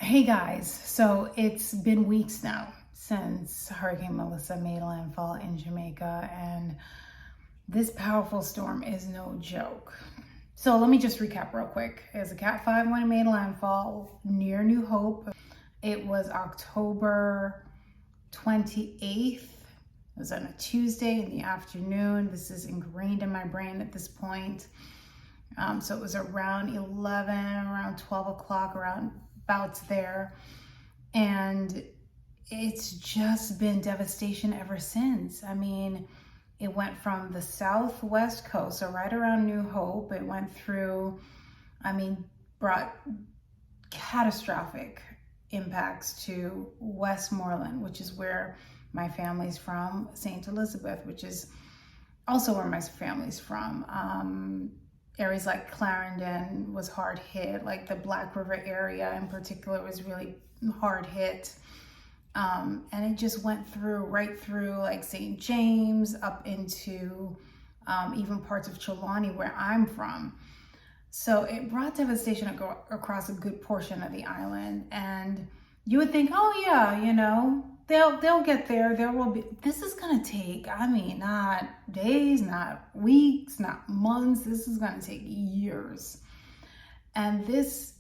Hey guys, so it's been weeks now since Hurricane Melissa made landfall in Jamaica, and this powerful storm is no joke. So let me just recap real quick. It was a Cat 5 when it made landfall near New Hope. It was October 28th. It was on a Tuesday in the afternoon. This is ingrained in my brain at this point. So it was around 11, around 12 o'clock, around bouts there, and it's just been devastation ever since. I mean, it went from the southwest coast, so right around New Hope. It went through, brought catastrophic impacts to Westmoreland, which is where my family's from, St. Elizabeth, which is also where my family's from. Areas like Clarendon was hard hit, like the Black River area in particular was really hard hit. And it just went right through like St. James up into even parts of Trelawney where I'm from. So it brought devastation across a good portion of the island. And you would think, oh yeah, they'll get there. This is gonna take, not days, not weeks, not months. This is gonna take years. And this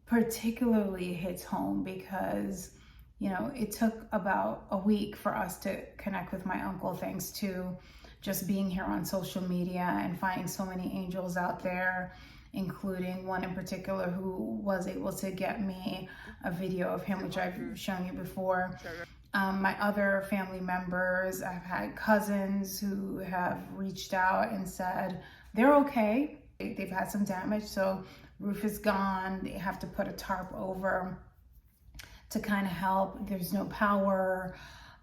particularly hits home because, it took about a week for us to connect with my uncle, thanks to just being here on social media and finding so many angels out there, including one in particular who was able to get me a video of him, which I've shown you before. My other family members, I've had cousins who have reached out and said they're okay. They've had some damage, so roof is gone. They have to put a tarp over to kind of help. There's no power,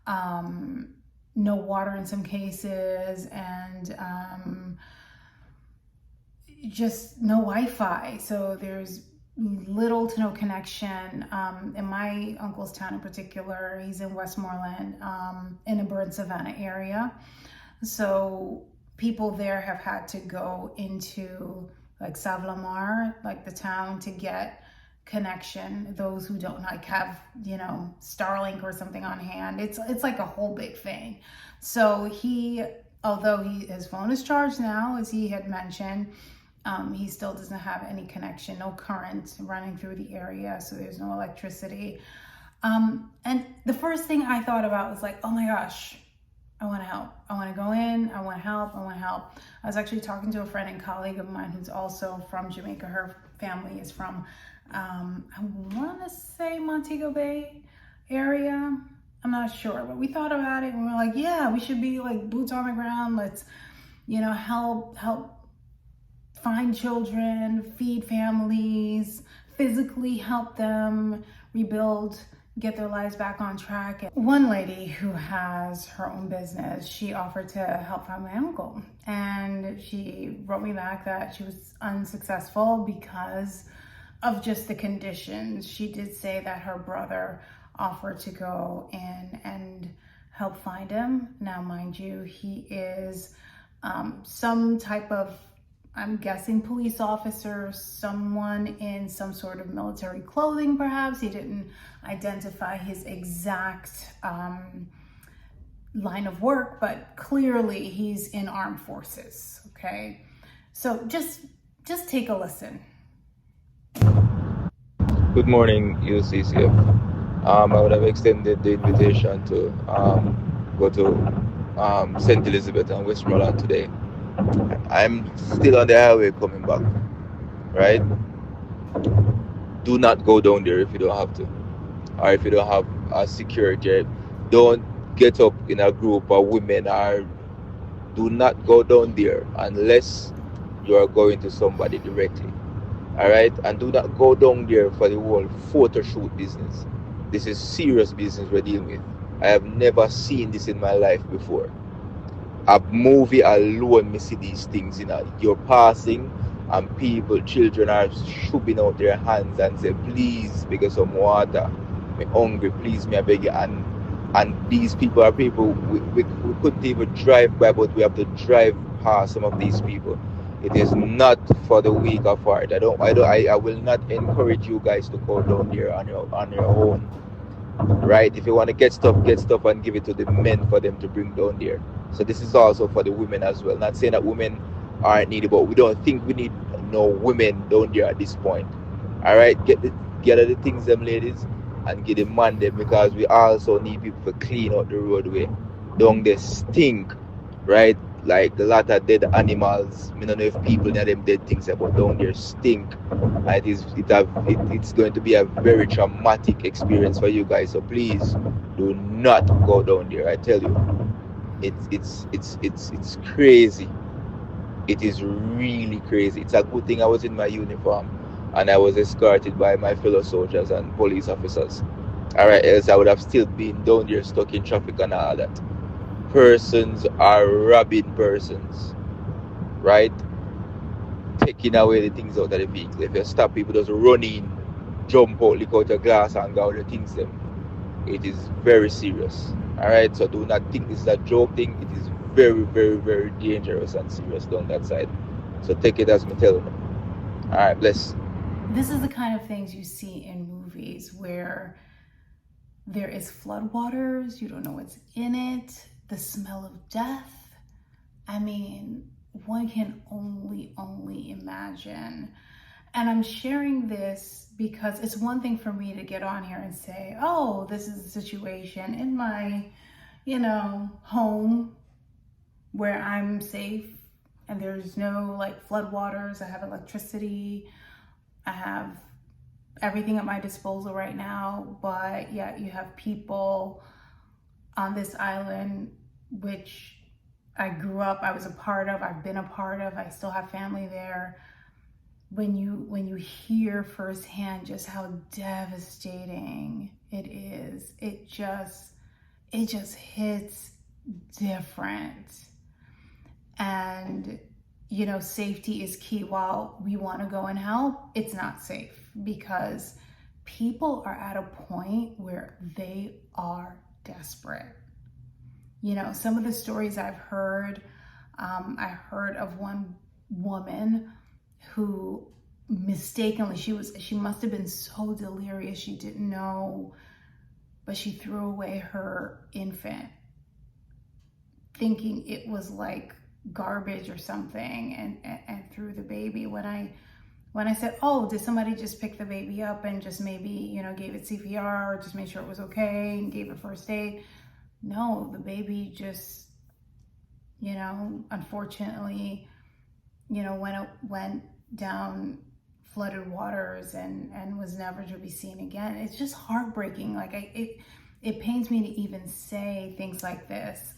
no water in some cases, and just no Wi-Fi. So there's little to no connection. In my uncle's town in particular, he's in Westmoreland, in a bird savannah area. So people there have had to go into like Savlamar, like the town, to get connection. Those who don't have, Starlink or something on hand. It's like a whole big thing. So although his phone is charged now, as he had mentioned, he still doesn't have any connection, no current running through the area, so there's no electricity. And the first thing I thought about was like, oh my gosh, I want to help. I want to go in, I want to help. I was actually talking to a friend and colleague of mine who's also from Jamaica. Her family is from, I want to say Montego Bay area. I'm not sure, but we thought about it and we were like, yeah, we should be like boots on the ground. Let's, help find children, feed families, physically help them rebuild, get their lives back on track. One lady who has her own business, she offered to help find my uncle. And she wrote me back that she was unsuccessful because of just the conditions. She did say that her brother offered to go in and help find him. Now, mind you, he is some type of, I'm guessing, police officer, someone in some sort of military clothing, perhaps. He didn't identify his exact line of work, but clearly he's in armed forces, okay? So just take a listen. Good morning, UCCF. I would have extended the invitation to go to St. Elizabeth and Westmoreland today. I'm still on the highway coming back, right? Do not go down there if you don't have to, or if you don't have a security. Don't get up in a group of women, or do not go down there unless you are going to somebody directly. All right, and do not go down there for the whole photo shoot business. This is serious business we're dealing with. I have never seen this in my life before. A movie alone, me see these things, you're passing and children are shoving out their hands and say, please, because some water, me hungry, please, me I beg you. And these people are people we couldn't even drive by, but we have to drive past some of these people. It is not for the weak of heart. I will not encourage you guys to go down there on your own. Right? If you want to get stuff and give it to the men for them to bring down there. So this is also for the women as well. Not saying that women aren't needed, but we don't think we need no women down there at this point. All right, get the things them ladies and get the man them, because we also need people to clean out the roadway. Down there stink, right? Like a lot of dead animals. I don't know if people know them dead things, but down there stink. And it's going to be a very traumatic experience for you guys. So please do not go down there. I tell you, it's crazy. It is really crazy. It's a good thing I was in my uniform and I was escorted by my fellow soldiers and police officers. Alright, else I would have still been down there stuck in traffic and all that. Persons are robbing persons, right? Taking away the things out of the vehicle. If you stop people just running, jump out, lick out your glass and go out the things them. It is very serious. Alright, so do not think this is a joke thing. It is very, very, very dangerous and serious down that side. So take it as me telling them. Alright, bless. This is the kind of things you see in movies where there is floodwaters, you don't know what's in it, the smell of death. I mean, one can only imagine. And I'm sharing this because it's one thing for me to get on here and say, oh, this is a situation in my, home where I'm safe and there's no like floodwaters. I have electricity. I have everything at my disposal right now. But yet you have people on this island, which I grew up, I was a part of, I've been a part of, I still have family there. When you hear firsthand just how devastating it is, it just hits different. And safety is key. While we want to go and help, it's not safe because people are at a point where they are desperate. Some of the stories I've heard, I heard of one woman who mistakenly, she must have been so delirious she didn't know, but she threw away her infant thinking it was like garbage or something and threw the baby. When I said, oh, did somebody just pick the baby up and just maybe gave it CPR or just made sure it was okay and gave it first aid? No, the baby just unfortunately went down flooded waters and was never to be seen again. It's just heartbreaking. Like it pains me to even say things like this.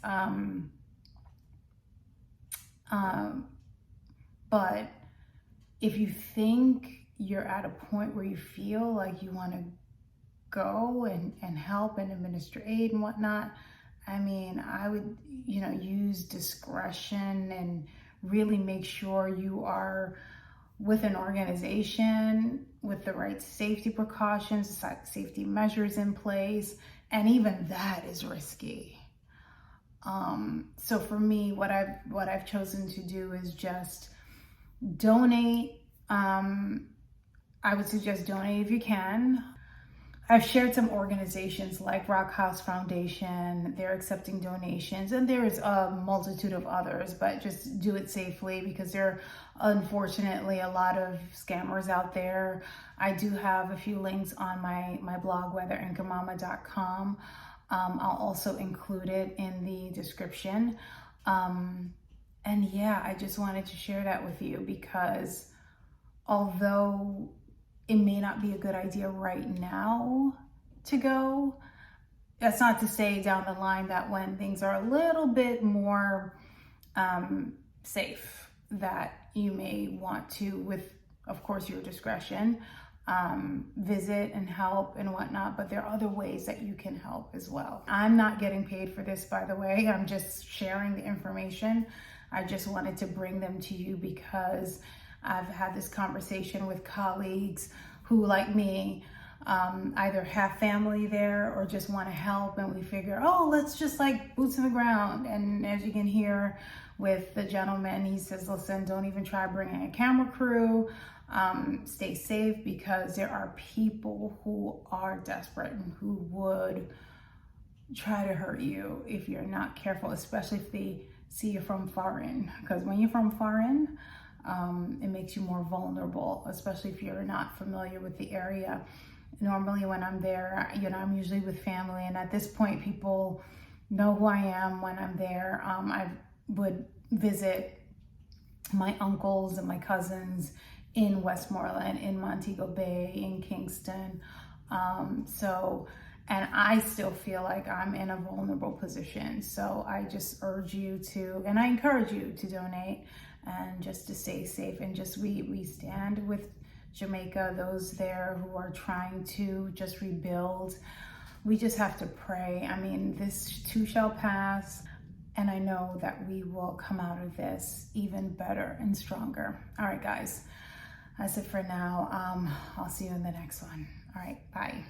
But if you think you're at a point where you feel like you want to go and help and administer aid and whatnot, I mean, I would, use discretion and really make sure you are with an organization with the right safety precautions, safety measures in place, and even that is risky. So for me, what I've chosen to do is just donate. I would suggest donate if you can. I've shared some organizations like Rockhouse Foundation. They're accepting donations, and there's a multitude of others, but just do it safely because there are unfortunately a lot of scammers out there. I do have a few links on my blog, weatherinkamama.com. I'll also include it in the description. And yeah, I just wanted to share that with you because although it may not be a good idea right now to go, that's not to say down the line that when things are a little bit more safe, that you may want to, with of course your discretion, visit and help and whatnot, but there are other ways that you can help as well. I'm not getting paid for this, by the way. I'm just sharing the information. I just wanted to bring them to you because I've had this conversation with colleagues who, like me, either have family there or just want to help, and we figure, oh, let's just like boots on the ground. And as you can hear, with the gentleman. He says, listen, don't even try bringing a camera crew. Stay safe, because there are people who are desperate and who would try to hurt you if you're not careful, especially if they see you from foreign. Because when you're from foreign, it makes you more vulnerable, especially if you're not familiar with the area. Normally when I'm there, I'm usually with family, and at this point people know who I am when I'm there. I would visit my uncles and my cousins in Westmoreland, in Montego Bay, in Kingston. And I still feel like I'm in a vulnerable position. So I just urge you to, and I encourage you to donate and just to stay safe. And just we stand with Jamaica, those there who are trying to just rebuild. We just have to pray. I mean, this too shall pass. And I know that we will come out of this even better and stronger. All right, guys, that's it for now. I'll see you in the next one. All right, bye.